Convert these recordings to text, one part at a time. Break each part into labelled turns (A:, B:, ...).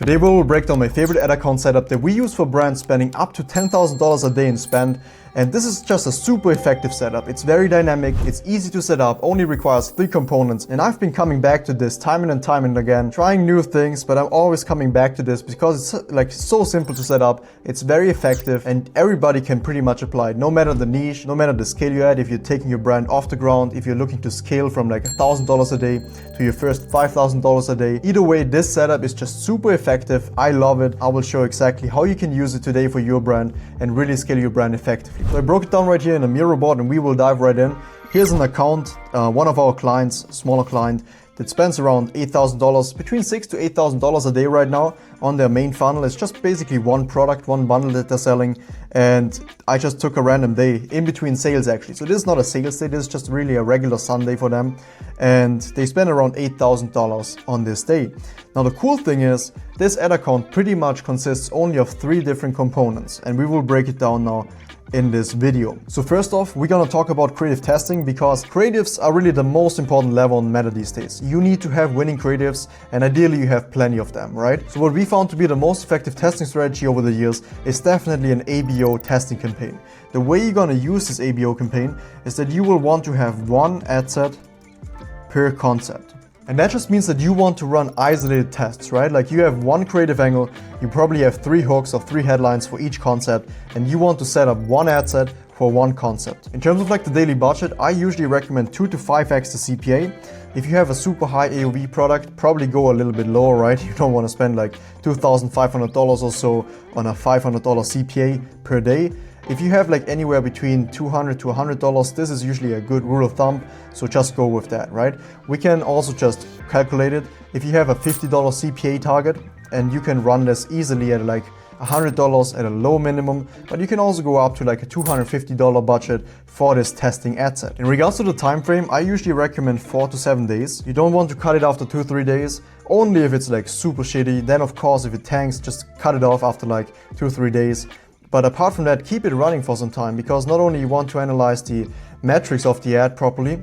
A: Today we will break down my favorite ad account setup that we use for brands spending up to $10,000 a day in spend. And this is just a super effective setup. It's very dynamic, it's easy to set up, only requires 3 components. And I've been coming back to this time and again, trying new things, but I'm always coming back to this because it's like so simple to set up. It's very effective and everybody can pretty much apply it, no matter the niche, no matter the scale you're at. If you're taking your brand off the ground, if you're looking to scale from like $1,000 a day to your first $5,000 a day. Either way, this setup is just super effective. I love it. I will show exactly how you can use it today for your brand and really scale your brand effectively. So I broke it down right here in a Miro board and we will dive right in. Here's an account, one of our clients, smaller client, that spends around $8,000, between $6,000 to $8,000 a day right now on their main funnel. It's just basically one product, one bundle that they're selling. And I just took a random day in between sales actually. So this is not a sales day, this is just really a regular Sunday for them. And they spend around $8,000 on this day. Now the cool thing is, this ad account pretty much consists only of 3 different components. And we will break it down now in this video. So first off, we're gonna talk about creative testing because creatives are really the most important level on Meta these days. You need to have winning creatives and ideally you have plenty of them, right? So what we found to be the most effective testing strategy over the years is definitely an ABO testing campaign. The way you're gonna use this ABO campaign is that you will want to have one ad set per concept. And that just means that you want to run isolated tests, right? Like you have one creative angle, you probably have 3 hooks or 3 headlines for each concept, and you want to set up one ad set for one concept. In terms of like the daily budget, I usually recommend 2 to 5x the CPA. If you have a super high AOV product, probably go a little bit lower, right? You don't want to spend like $2,500 or so on a $500 CPA per day. If you have like anywhere between $200 to $100, this is usually a good rule of thumb, so just go with that, right? We can also just calculate it. If you have a $50 CPA target and you can run this easily at like $100 at a low minimum, but you can also go up to like a $250 budget for this testing ad set. In regards to the time frame, I usually recommend 4 to 7 days. You don't want to cut it after 2-3 days, only if it's like super shitty. Then of course, if it tanks, just cut it off after like 2-3 days. But apart from that, keep it running for some time because not only you want to analyze the metrics of the ad properly,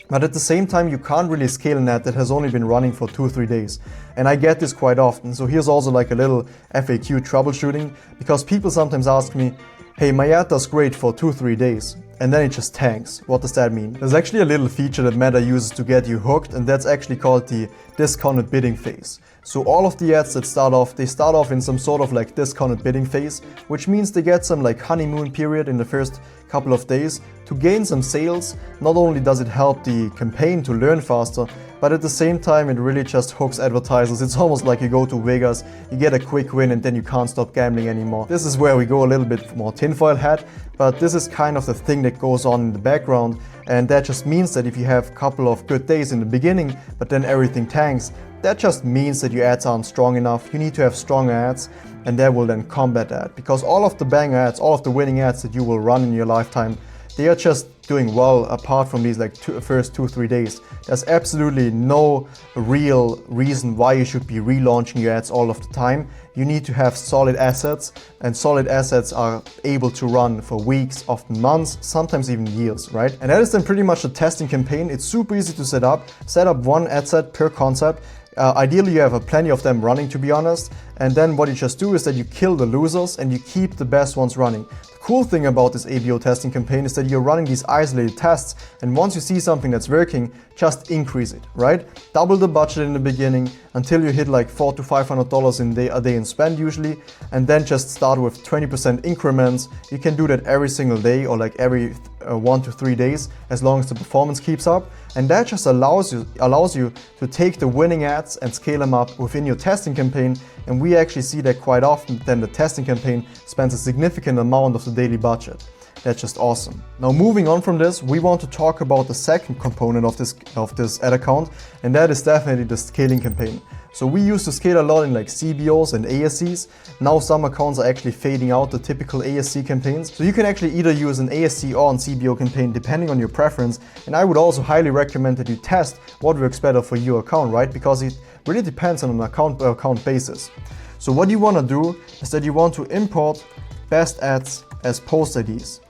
A: but at the same time, you can't really scale an ad that has only been running for 2-3 days. And I get this quite often. So here's also like a little FAQ troubleshooting because people sometimes ask me, hey, my ad does great for 2-3 days and then it just tanks. What does that mean? There's actually a little feature that Meta uses to get you hooked, and that's actually called the discounted bidding phase. So all of the ads that start off in some sort of like discounted bidding phase, which means they get some like honeymoon period in the first couple of days to gain some sales. Not only does it help the campaign to learn faster, but at the same time, it really just hooks advertisers. It's almost like you go to Vegas, you get a quick win and then you can't stop gambling anymore. This is where we go a little bit more tinfoil hat, but this is kind of the thing that goes on in the background. And that just means that if you have a couple of good days in the beginning, but then everything tanks, that just means that your ads aren't strong enough. You need to have strong ads, and that will then combat that. Because all of the banger ads, all of the winning ads that you will run in your lifetime, they are just doing well apart from these like first 2-3 days. There's absolutely no real reason why you should be relaunching your ads all of the time. You need to have solid assets, and solid assets are able to run for weeks, often months, sometimes even years, right? And that is then pretty much the testing campaign. It's super easy to set up. Set up one ad set per concept. Ideally, you have plenty of them running, to be honest. And then what you just do is that you kill the losers and you keep the best ones running. The cool thing about this ABO testing campaign is that you're running these isolated tests, and once you see something that's working, just increase it, right? Double the budget in the beginning until you hit like $400 to $500 a day in spend usually, and then just start with 20% increments. You can do that every single day or like every 1 to 3 days, as long as the performance keeps up. And that just allows you to take the winning ads and scale them up within your testing campaign. And we actually see that quite often. Then the testing campaign spends a significant amount of the daily budget. That's just awesome. Now moving on from this, we want to talk about the second component of this ad account, and that is definitely the scaling campaign. So we used to scale a lot in like CBOs and ASCs. Now some accounts are actually fading out the typical ASC campaigns. So you can actually either use an ASC or an CBO campaign depending on your preference. And I would also highly recommend that you test what works better for your account, right? Because it really depends on an account per account basis. So what you want to do is that you want to import best ads as post IDs.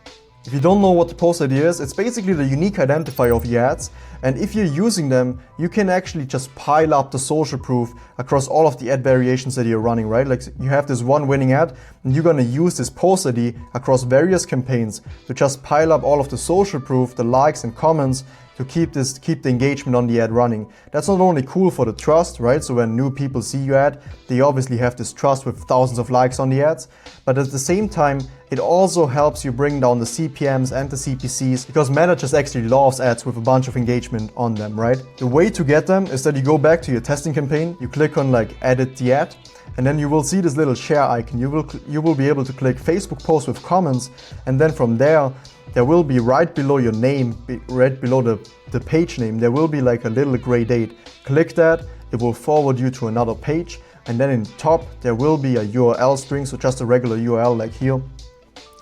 A: If you don't know what the post ID is, it's basically the unique identifier of your ads, And if you're using them, you can actually just pile up the social proof across all of the ad variations that you're running, right? Like you have this one winning ad and you're gonna use this post ID across various campaigns to just pile up all of the social proof, the likes and comments, to keep the engagement on the ad running. That's not only cool for the trust, right? So when new people see your ad, they obviously have this trust with thousands of likes on the ads. But at the same time, it also helps you bring down the CPMs and the CPCs, because Meta just actually loves ads with a bunch of engagement on them, right? The way to get them is that you go back to your testing campaign, you click on like edit the ad, and then you will see this little share icon. You will be able to click Facebook post with comments, and then from there will be right below your name, right below the page name, there will be like a little gray date. Click that, it will forward you to another page, and then in top there will be a URL string, so just a regular URL like here,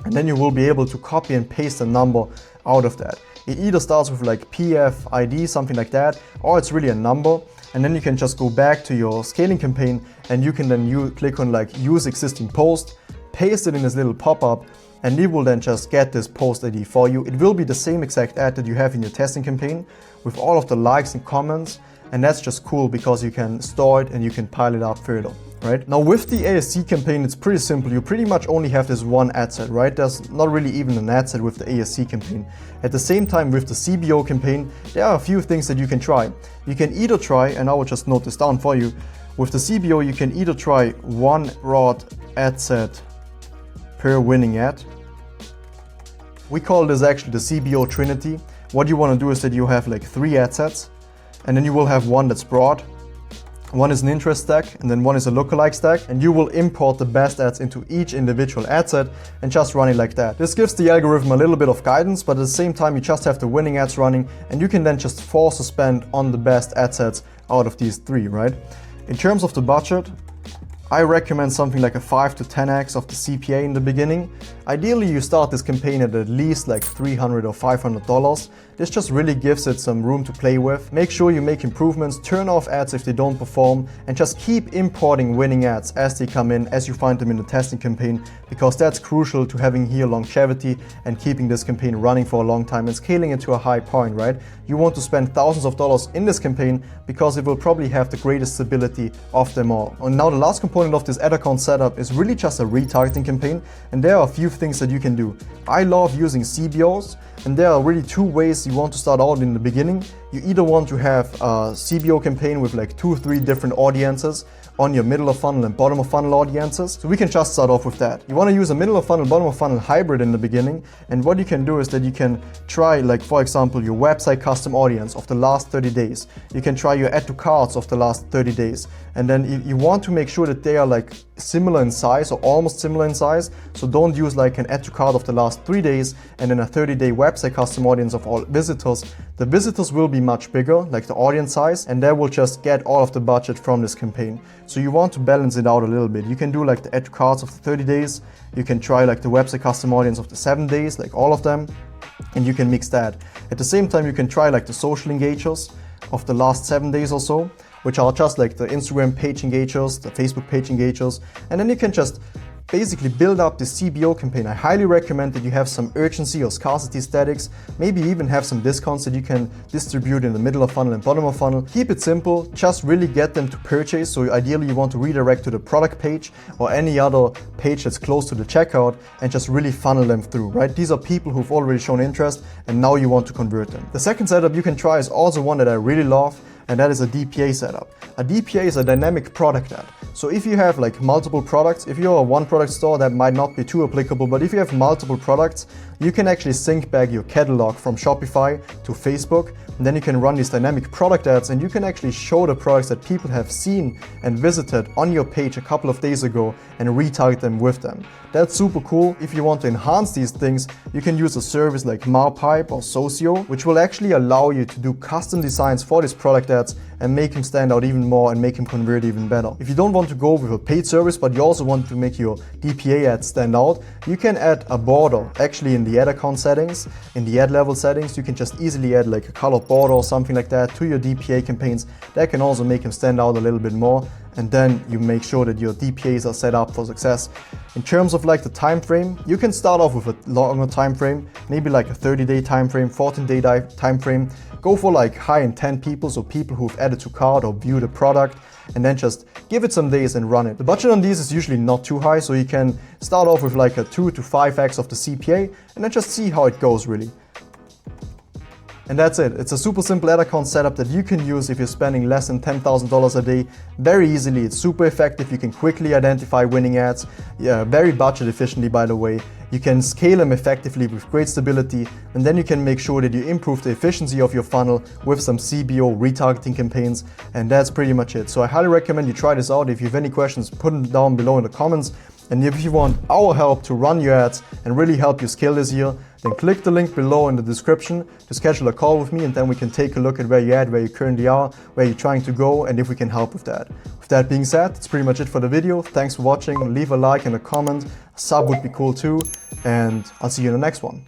A: and then you will be able to copy and paste a number out of that. It either starts with like PFID, something like that, or it's really a number, and then you can just go back to your scaling campaign and you can then click on like use existing post, paste it in this little pop-up, and it will then just get this post ID for you. It will be the same exact ad that you have in your testing campaign with all of the likes and comments, and that's just cool because you can store it and you can pile it up further, right? Now with the ASC campaign, it's pretty simple. You pretty much only have this one ad set, right? There's not really even an ad set with the ASC campaign. At the same time, with the CBO campaign, there are a few things that you can try. You can either try, and I will just note this down for you, with the CBO you can either try one broad ad set per winning ad. We call this actually the CBO Trinity. What you want to do is that you have like 3 ad sets, and then you will have one that's broad, one is an interest stack, and then one is a lookalike stack, and you will import the best ads into each individual ad set and just run it like that. This gives the algorithm a little bit of guidance, but at the same time you just have the winning ads running, and you can then just force a spend on the best ad sets out of these 3, right? In terms of the budget, I recommend something like a 5 to 10x of the CPA in the beginning. Ideally, you start this campaign at least like $300 or $500. This just really gives it some room to play with. Make sure you make improvements, turn off ads if they don't perform, and just keep importing winning ads as they come in, as you find them in the testing campaign, because that's crucial to having here longevity and keeping this campaign running for a long time and scaling it to a high point, right? You want to spend thousands of dollars in this campaign because it will probably have the greatest stability of them all. And now the last component of this ad account setup is really just a retargeting campaign, and there are a few things that you can do. I love using CBOs, and there are really 2 ways you want to start out in the beginning. You either want to have a CBO campaign with like 2 or 3 different audiences on your middle of funnel and bottom of funnel audiences. So we can just start off with that. You want to use a middle of funnel, bottom of funnel hybrid in the beginning, and what you can do is that you can try, like for example, your website custom audience of the last 30 days. You can try your add to carts of the last 30 days, and then you want to make sure that they are like similar in size or almost similar in size. So don't use like an add to cart of the last 3 days and then a 30-day website custom audience of all visitors. The visitors will be much bigger, like the audience size, and that will just get all of the budget from this campaign. So you want to balance it out a little bit. You can do like the add to carts of the 30 days. You can try like the website custom audience of the 7 days, like all of them, and you can mix that. At the same time, you can try like the social engagers of the last 7 days or so, which are just like the Instagram page engagers, the Facebook page engagers, and then you can just basically build up the CBO campaign. I highly recommend that you have some urgency or scarcity statics, maybe even have some discounts that you can distribute in the middle of funnel and bottom of funnel. Keep it simple, just really get them to purchase. So ideally you want to redirect to the product page or any other page that's close to the checkout and just really funnel them through, right? These are people who've already shown interest and now you want to convert them. The second setup you can try is also one that I really love, and that is a DPA setup. A DPA is a dynamic product ad. So if you have like multiple products, if you're a one product store, that might not be too applicable, but if you have multiple products, you can actually sync back your catalog from Shopify to Facebook, and then you can run these dynamic product ads, and you can actually show the products that people have seen and visited on your page a couple of days ago and retarget them with them. That's super cool. If you want to enhance these things, you can use a service like Marpipe or Socio, which will actually allow you to do custom designs for these product ads and make them stand out even more and make them convert even better. If you don't want to go with a paid service, but you also want to make your DPA ads stand out, you can add a border. Actually, in the ad account settings, in the ad level settings, you can just easily add like a colored border or something like that to your DPA campaigns. That can also make them stand out a little bit more. and then you make sure that your DPAs are set up for success. In terms of like the time frame, you can start off with a longer time frame, maybe like a 30-day time frame, 14-day time frame. Go for like high intent people, so people who've added to cart or viewed a product, and then just give it some days and run it. The budget on these is usually not too high, so you can start off with like a 2 to 5x of the CPA and then just see how it goes really. And that's it. It's a super simple ad account setup that you can use if you're spending less than $10,000 a day very easily. It's super effective. You can quickly identify winning ads, very budget efficiently, by the way. You can scale them effectively with great stability, and then you can make sure that you improve the efficiency of your funnel with some CBO retargeting campaigns, and that's pretty much it. So I highly recommend you try this out. If you have any questions, put them down below in the comments. And if you want our help to run your ads and really help you scale this year, then click the link below in the description to schedule a call with me, and then we can take a look at where you're at, where you currently are, where you're trying to go, and if we can help with that. With that being said, that's pretty much it for the video. Thanks for watching. Leave a like and a comment. A sub would be cool too, and I'll see you in the next one.